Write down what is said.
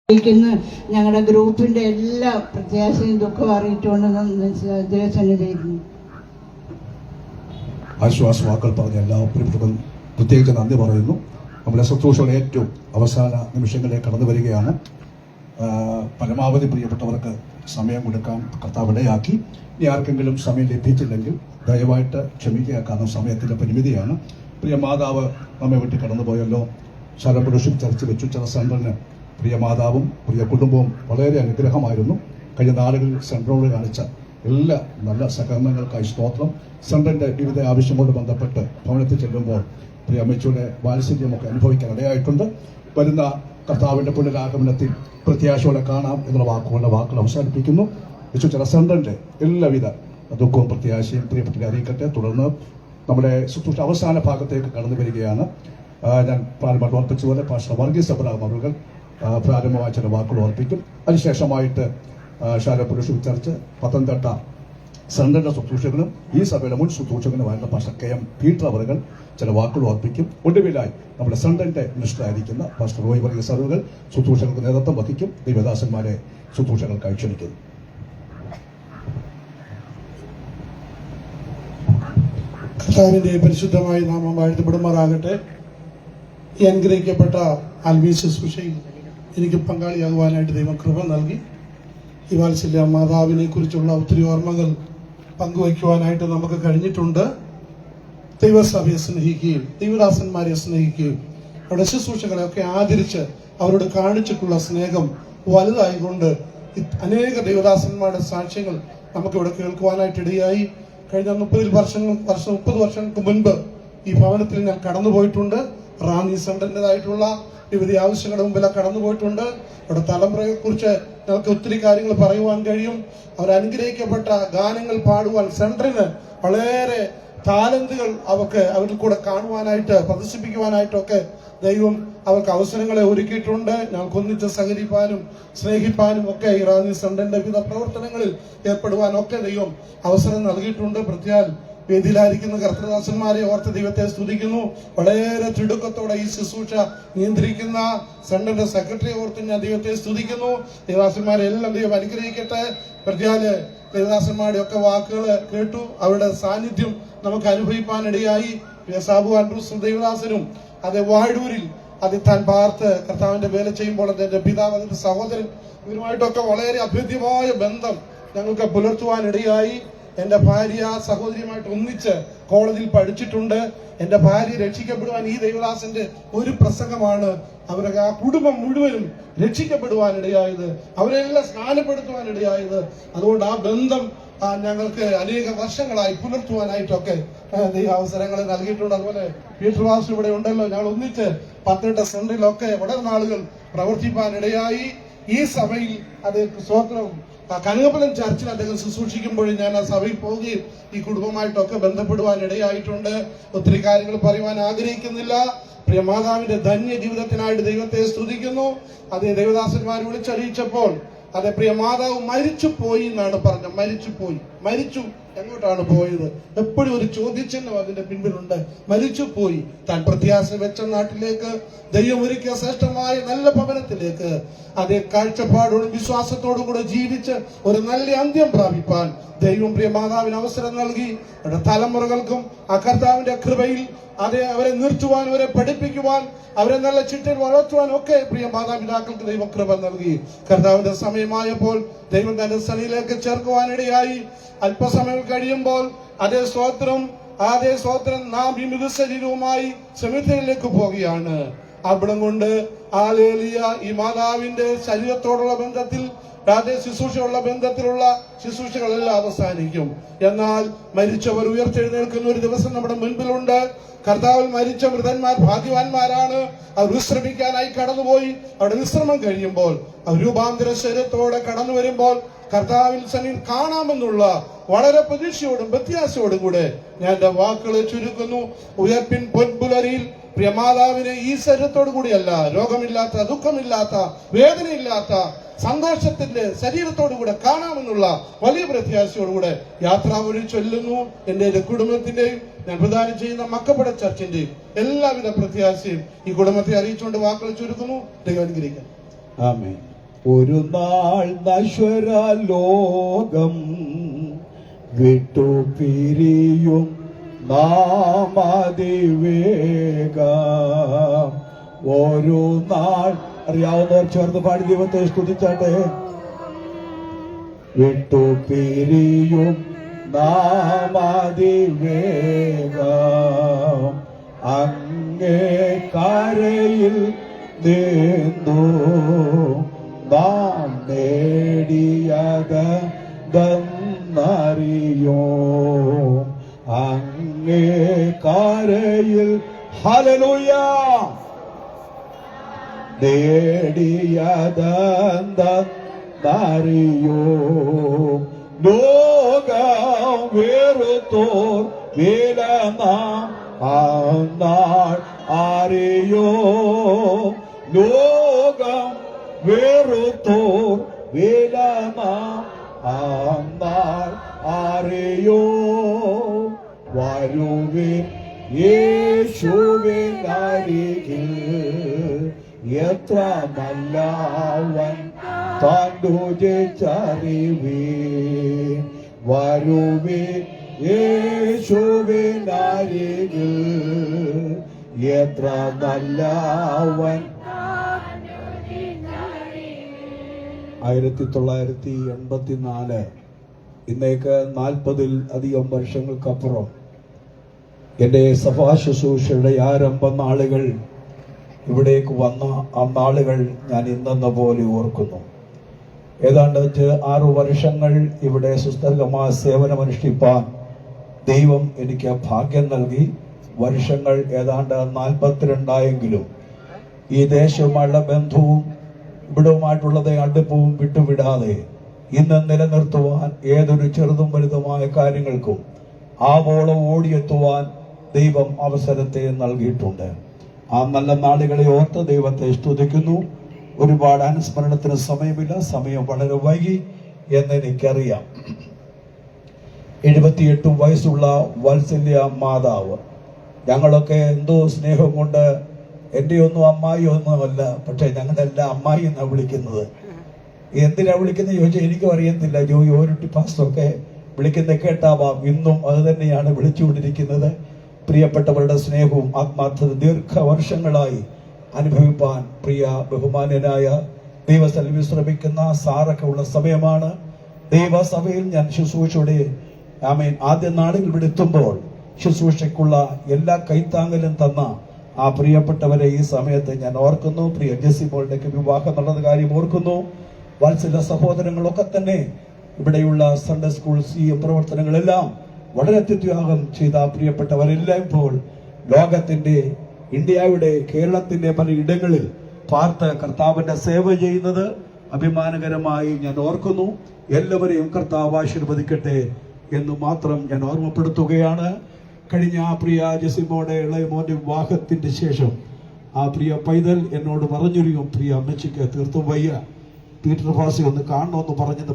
ഞങ്ങളുടെ ഗ്രൂപ്പിന്റെ എല്ലാ പ്രത്യാശയും ദുഃഖം അറിയിച്ചുകൊണ്ട് ദൈവസന്നിധിയിരുന്നു. ആശ്വാസവാക്കൾ പറഞ്ഞ എല്ലാവർക്കും പ്രത്യേകിച്ച് നന്ദി പറയുന്നു. നമ്മുടെ ശുശ്രൂഷകൾ ഏറ്റവും അവസാന നിമിഷങ്ങളിലേക്ക് കടന്നു വരികയാണ്. പരമാവധി പ്രിയപ്പെട്ടവർക്ക് സമയം കൊടുക്കാൻ കർത്താവ് ഇടയാക്കി. ഇനി ആർക്കെങ്കിലും സമയം ലഭിച്ചില്ലെങ്കിൽ ദയവായിട്ട് ക്ഷമിക്കുക, കാരണം സമയത്തിന്റെ പരിമിതിയാണ്. പ്രിയ മാതാവ് നമ്മെ വിട്ട് കടന്നുപോയല്ലോ. ശരപുരുഷം ചർച്ച വെച്ചു ചില സെന്ററിന് പ്രിയ മാതാവും പ്രിയ കുടുംബവും വളരെ അനുഗ്രഹമായിരുന്നു. കഴിഞ്ഞ നാളുകളിൽ സെന്ററോട് കാണിച്ച എല്ലാ നല്ല സഹകരണങ്ങൾക്കായി സ്തോത്രം. സെന്ററിന്റെ വിവിധ ആവശ്യങ്ങളോട് ബന്ധപ്പെട്ട് ഭവനത്തിൽ ചെല്ലുമ്പോൾ പ്രിയ അമ്മച്ചിയുടെ വാത്സല്യമൊക്കെ അനുഭവിക്കാൻ ഇടയായിട്ടുണ്ട്. വരുന്ന കർത്താവിന്റെ പുനരാഗമനത്തിൽ പ്രത്യാശയോടെ കാണാം എന്നുള്ള വാക്കുകൾ അവസാനിപ്പിക്കുന്നു. ചില സെന്ററിന്റെ എല്ലാവിധ ദുഃഖവും പ്രത്യാശയും പ്രിയപ്പെട്ടവരെ അറിയിക്കട്ടെ. തുടർന്ന് നമ്മുടെ ശുശ്രൂഷ അവസാന ഭാഗത്തേക്ക് കടന്നു വരികയാണ്. ഞാൻ പ്രാരംഭം ഓർപ്പിച്ചതുപോലെ പാസ്റ്റർ വർഗീസ് അബ്രഹാം അവர்கள் പ്രാരംഭമായ ചില വാക്കുകൾ ഓർപ്പിക്കും. അതിനുശേഷമായിട്ട് ശാലപുരുഷ ചർച്ച് പത്തനംതിട്ട സെന്ററിന്റെ ശുശ്രൂഷകനും ഈ സഭയുടെ മുൻ ശുശ്രൂഷകനുമായിരുന്ന പാസ്റ്റർ കെ എം പീറ്റർ അവர்கள் ചില വാക്കുകൾ ഓർപ്പിക്കും. ഒടുവിലായി നമ്മുടെ സെന്ററിന്റെ മിനിസ്റ്ററായിരിക്കുന്ന പാസ്റ്റർ റോയ് വർഗീസ് അവர்கள் ശുശ്രൂഷകൾക്ക് നേതൃത്വം വഹിക്കും. ദൈവദാസന്മാരെ ശുശ്രൂഷകൾക്കായി ക്ഷണിക്കുന്നു. കർത്താവിന്റെ പരിശുദ്ധമായ നാമം വാഴ്ത്തപ്പെടുമാറാകട്ടെ. ഈ അനുഗ്രഹിക്കപ്പെട്ട ആത്മീയ ശുശ്രൂഷയിൽ എനിക്ക് പങ്കാളിയാകുവാനായിട്ട് ദൈവം കൃപ നൽകി. ഈ വാത്സല്യ മാതാവിനെ കുറിച്ചുള്ള ഒത്തിരി ഓർമ്മകൾ പങ്കുവയ്ക്കുവാനായിട്ട് നമുക്ക് കഴിഞ്ഞിട്ടുണ്ട്. ദൈവസഭയെ സ്നേഹിക്കുകയും ദൈവദാസന്മാരെ സ്നേഹിക്കുകയും അവരുടെ ശുശ്രൂഷകളെയൊക്കെ ആദരിച്ച് അവരോട് കാണിച്ചിട്ടുള്ള സ്നേഹം വലുതായിക്കൊണ്ട് അനേക ദൈവദാസന്മാരുടെ സാക്ഷ്യങ്ങൾ നമുക്കിവിടെ കേൾക്കുവാനായിട്ട് ഇടയായി. കഴിഞ്ഞ 30 വർഷങ്ങൾക്ക് മുൻപ് ഈ ഭവനത്തിൽ ഞാൻ കടന്നുപോയിട്ടുണ്ട്. റാന്നി സെന്ററിൻ്റെതായിട്ടുള്ള വിവിധ ആവശ്യങ്ങളുടെ മുമ്പിലാണ് കടന്നുപോയിട്ടുണ്ട്. അവിടെ തലമുറയെ കുറിച്ച് ഞങ്ങൾക്ക് ഒത്തിരി കാര്യങ്ങൾ പറയുവാൻ കഴിയും. അവർ അനുഗ്രഹിക്കപ്പെട്ട ഗാനങ്ങൾ പാടുവാൻ സെന്ററിന് വളരെ ടാലന്റുകൾ അവരിൽ കൂടെ കാണുവാനായിട്ട് പ്രദർശിപ്പിക്കുവാനായിട്ടൊക്കെ ദൈവം അവർക്ക് അവസരങ്ങളെ ഒരുക്കിയിട്ടുണ്ട്. ഞങ്ങൾക്ക് ഒന്നിച്ച് സഹകരിപ്പാനും സ്നേഹിപ്പാനും ഒക്കെ ഈ റാന്നി സെന്ററിന്റെ വിവിധ പ്രവർത്തനങ്ങളിൽ ഏർപ്പെടുവാനൊക്കെ ദൈവം അവസരം നൽകിയിട്ടുണ്ട്. പ്രത്യേക വേദിയിലായിരിക്കുന്ന കർത്തദാസന്മാരെ ഓർത്ത് ദൈവത്തെ സ്തുതിക്കുന്നു. വളരെ തിടുക്കത്തോടെ ഈ ശുശ്രൂഷ നിയന്ത്രിക്കുന്ന സെന്ററിന്റെ സെക്രട്ടറി ഓർത്ത് ഞാൻ ദൈവത്തെ സ്തുതിക്കുന്നു. ദേവദാസന്മാരെ എല്ലാം ദൈവം അനുഗ്രഹിക്കട്ടെ. പ്രത്യേക ദേവദാസന്മാരുടെ ഒക്കെ വാക്കുകൾ കേട്ടു. അവരുടെ സാന്നിധ്യം നമുക്ക് അനുഭവിപ്പാനിടയായി. സാബു ആൻഡ്രൂസ് ദേവദാസനും അത് വാഴൂരിൽ അത് താൻ പാർത്ത് കർത്താവിന്റെ വേല ചെയ്യുമ്പോൾ അതിന്റെ പിതാവ് അതിന്റെ സഹോദരൻ ഇവരുമായിട്ടൊക്കെ വളരെ അഭേദ്യമായ ബന്ധം ഞങ്ങൾക്ക് പുലർത്തുവാനിടയായി. എന്റെ ഭാര്യ സഹോദരിയുമായിട്ട് ഒന്നിച്ച് കോളേജിൽ പഠിച്ചിട്ടുണ്ട്. എന്റെ ഭാര്യ രക്ഷിക്കപ്പെടുവാൻ ഈ ദൈവദാസന്റെ ഒരു പ്രസംഗമാണ് അവരുടെ ആ കുടുംബം മുഴുവനും രക്ഷിക്കപ്പെടുവാനിടയായത്, അവരെല്ലാം സ്നാനപ്പെടുത്തുവാനിടയായത്. അതുകൊണ്ട് ആ ബന്ധം ഞങ്ങൾക്ക് അനേക വർഷങ്ങളായി പുലർത്തുവാനായിട്ടൊക്കെ അവസരങ്ങൾ നൽകിയിട്ടുണ്ട്. അതുപോലെ പീറ്റർ വാസു ഇവിടെ ഉണ്ടല്ലോ. ഞങ്ങൾ ഒന്നിച്ച് പത്തനംതിട്ട സെന്ററിലൊക്കെ വളരെ നാളുകൾ പ്രവർത്തിപ്പാനിടയായി. ഈ സഭയിൽ അത് സ്വതന്ത്രവും കനകപ്പലം ചർച്ചിൽ അദ്ദേഹം ശുശ്രൂഷിക്കുമ്പോൾ ഞാൻ ആ സഭയിൽ പോവുകയും ഈ കുടുംബമായിട്ടൊക്കെ ബന്ധപ്പെടുവാൻ ഇടയായിട്ടുണ്ട്. ഒത്തിരി കാര്യങ്ങൾ പറയുവാൻ ആഗ്രഹിക്കുന്നില്ല. പ്രിയ മാതാവിന്റെ ധന്യ ജീവിതത്തിനായിട്ട് ദൈവത്തെ സ്തുതിക്കുന്നു. അതേ ദേവദാസന്മാർ വിളിച്ചറിയിച്ചപ്പോൾ അതെ പ്രിയ മാതാവ് മരിച്ചു പോയി എന്നാണ് പറഞ്ഞത്. മരിച്ചു എങ്ങോട്ടാണ് പോയത്? എപ്പോഴും ഒരു ചോദ്യചിഹ്നം അതിന്റെ പിൻപിലുണ്ട്. മരിച്ചു പോയി. താൻ പ്രത്യാശ വെച്ച നാട്ടിലേക്ക്, ദൈവം ഒരുക്കിയ ശ്രേഷ്ഠമായ നല്ല ഭവനത്തിലേക്ക് അതേ കാഴ്ചപ്പാടോടും വിശ്വാസത്തോടും കൂടെ ജീവിച്ച് ഒരു നല്ല അന്ത്യം പ്രാപിപ്പാൻ ദൈവം പ്രിയ മാതാവിന് അവസരം നൽകി. അവരുടെ തലമുറകൾക്കും ആ കർത്താവിന്റെ കൃപയിൽ അവരെ നിർത്തുവാൻ, അവരെ പഠിപ്പിക്കുവാൻ, അവരെ നല്ല ചിട്ടയിൽ വളർത്തുവാൻ ഒക്കെ പ്രിയ മാതാപിതാക്കൾക്ക് ദൈവം കൃപ നൽകി. കർത്താവിന്റെ സമയമായപ്പോൾ ദൈവം തന്റെ സന്നിധിയിലേക്ക് ചേർക്കുവാനിടയായി. അല്പസമയം കഴിയുമ്പോൾ അതേ സ്തോത്രം നാം ഈ മൃതശരീരവുമായി സെമിത്തേരിയിലേക്ക് പോവുകയാണ്. അവിടം കൊണ്ട് ഈ മാതാവിന്റെ ശരീരത്തോടുള്ള ബന്ധത്തിൽ ശുശ്രൂഷയുള്ള ബന്ധത്തിലുള്ള ശുശ്രൂഷകളെല്ലാം അവസാനിക്കും. എന്നാൽ മരിച്ചവർ ഉയർത്തെഴുന്നേൽക്കുന്ന ഒരു ദിവസം നമ്മുടെ മുൻപിലുണ്ട്. കർത്താവിൽ മരിച്ച മൃതന്മാർ ഭാഗ്യവാന്മാരാണ്. അവർ വിശ്രമിക്കാനായി കടന്നുപോയി. അവിടെ വിശ്രമം കഴിയുമ്പോൾ അവർ രൂപാന്തര ശരീരത്തോടെ കടന്നു വരുമ്പോൾ കർത്താവിൽ സന്നിധിയിൽ കാണാമെന്നുള്ള വളരെ പ്രതീക്ഷയോടും പ്രത്യാശയോടും കൂടെ ഞാൻ എന്റെ വാക്കുകളെ ചുരുക്കുന്നു. ഉയർപ്പിൻ പൊൻപുലരിയിൽ പ്രിയമാതാവിനെ ഈ ശരീരത്തോടു കൂടിയല്ല, രോഗമില്ലാത്ത, ദുഃഖമില്ലാത്ത, വേദനയില്ലാത്ത, സന്തോഷത്തിന്റെ ശരീരത്തോടു കൂടെ കാണാമെന്നുള്ള വലിയ പ്രത്യാശയോടുകൂടെ യാത്രാവഴി ചൊല്ലുന്നു. എന്റെ കുടുംബത്തിന്റെയും ഞാൻ പ്രദാനം ചെയ്യുന്ന മക്കപ്പട ചർച്ചിന്റെയും എല്ലാവിധ പ്രത്യാശയും ഈ കുടുംബത്തെ അറിയിച്ചുകൊണ്ട് വാക്കുകൾ ചുരുക്കുന്നു. ദൈവം അനുഗ്രഹിക്കാം. ആമേൻ. ഒരു നാൾ നശ്വര ലോകം വിട്ടു പിരിയും നാം അതിവേഗം. ഒരു നാൾ അറിയാവുന്നവർ ചേർന്ന് പാടി ദൈവത്തെ സ്തുതിച്ചാട്ടെ. വിട്ടു പിരിയും നാം അതിവേഗം അങ്ങേ കരയിൽ നിന്നു നാം നേടിയതെന്നറിയോ. അങ്ങേ കരയിൽ ഹല്ലേലൂയ നേടിയതെന്നറിയോ. ലോകം വെറുത്തോർ വില നാം നാൾ അറിയോ. ലോകം വെറുത്തോർ വില നാം നാൾ അറിയോ. വരുവിൻ യേശുവിൻ അരികിൽ എത്ര നല്ലവൻ താൻ രുചിച്ചറിവീൻ. വരുവിൻ യേശുവിൻ അരികിൽ എത്ര നല്ലവൻ. 1984 ഇന്നേക്ക് 40-ൽ അധികം വർഷങ്ങൾക്കപ്പുറം എൻ്റെ സഭാ ശുശ്രൂഷയുടെ ആരംഭ നാളുകൾ, ഇവിടേക്ക് വന്ന ആ നാളുകൾ ഞാൻ ഇന്നെന്ന പോലെ ഓർക്കുന്നു. ഏതാണ്ട് 6 വർഷങ്ങൾ ഇവിടെ സുസ്ഥിരമായ സേവനമനുഷ്ഠിപ്പാൻ ദൈവം എനിക്ക് ഭാഗ്യം നൽകി. വർഷങ്ങൾ ഏതാണ്ട് 42 ഈ ദേശവുമായുള്ള ബന്ധവും ഇവിടവുമായിട്ടുള്ള അടുപ്പവും വിട്ടുവിടാതെ ഇന്ന് നിലനിർത്തുവാൻ ഏതൊരു ചെറുതും വലുതുമായ കാര്യങ്ങൾക്കും ആവോളം ഓടിയെത്തുവാൻ ദൈവം അവസരത്തെ നൽകിയിട്ടുണ്ട്. ആ നല്ല നാളുകളെ ഓർത്ത് ദൈവത്തെ സ്തുതിക്കുന്നു. ഒരുപാട് അനുസ്മരണത്തിന് സമയമില്ല, സമയം വളരെ വൈകി എന്നെനിക്കറിയാം. 78 വയസ്സുള്ള വാത്സല്യ മാതാവ്. ഞങ്ങളൊക്കെ എന്തോ സ്നേഹം കൊണ്ട്, എൻ്റെ ഒന്നും അമ്മായി ഒന്നുമല്ല, പക്ഷെ ഞങ്ങളെല്ലാം അമ്മായി എന്നാണ് വിളിക്കുന്നത്. എന്തിനാ വിളിക്കുന്നത് ചോദിച്ചാൽ എനിക്കും അറിയത്തില്ല. ഓരോട്ടി പാസ്റ്റൊക്കെ വിളിക്കുന്നത് കേട്ടാവാം. ഇന്നും അത് തന്നെയാണ് വിളിച്ചുകൊണ്ടിരിക്കുന്നത്. പ്രിയപ്പെട്ടവരുടെ സ്നേഹവും ആത്മാർത്ഥത ദീർഘവർഷങ്ങളായി അനുഭവിപ്പാൻ പ്രിയ ബഹുമാന്യനായ ദൈവസ്ഥലിൽ വിശ്രമിക്കുന്ന സാറൊക്കെ ഉള്ള സമയമാണ്. ദൈവസഭയിൽ ഞാൻ ശുശ്രൂഷയുടെ ആദ്യ നാളുകൾ ഇവിടെ എത്തുമ്പോൾ ശുശ്രൂഷയ്ക്കുള്ള എല്ലാ കൈത്താങ്ങലും തന്ന ആ പ്രിയപ്പെട്ടവരെ ഈ സമയത്ത് ഞാൻ ഓർക്കുന്നു. പ്രിയ ജെസ്സി മോളുടെയൊക്കെ വിവാഹം നടന്ന കാര്യം ഓർക്കുന്നു. വാത്സല്യ സഹോദരങ്ങളൊക്കെ തന്നെ ഇവിടെയുള്ള സൺഡേ സ്കൂൾ പ്രവർത്തനങ്ങളെല്ലാം വളരെ അത്യുത്യാഗം ചെയ്ത പ്രിയപ്പെട്ടവരെല്ലാം ഇപ്പോൾ ലോകത്തിന്റെ, ഇന്ത്യയുടെ, കേരളത്തിന്റെ പല ഇടങ്ങളിൽ പാർത്ത് കർത്താവിന്റെ സേവ ചെയ്യുന്നത് അഭിമാനകരമായി ഞാൻ ഓർക്കുന്നു. എല്ലാവരെയും കർത്താവ് ആശീർവദിക്കട്ടെ എന്ന് മാത്രം ഞാൻ ഓർമ്മപ്പെടുത്തുകയാണ്. കഴിഞ്ഞ ആ പ്രിയ ജെസിമോടെ ഇളയ മോന്റെ വിവാഹത്തിന്റെ ശേഷം ആ പ്രിയ പൈതൽ എന്നോട് പറഞ്ഞൊരു പ്രിയ അമ്മച്ചിക്ക് തീർത്തും വയ്യ, പീറ്റർ ഫാസി ഒന്ന് കാണണമെന്ന് പറഞ്ഞത്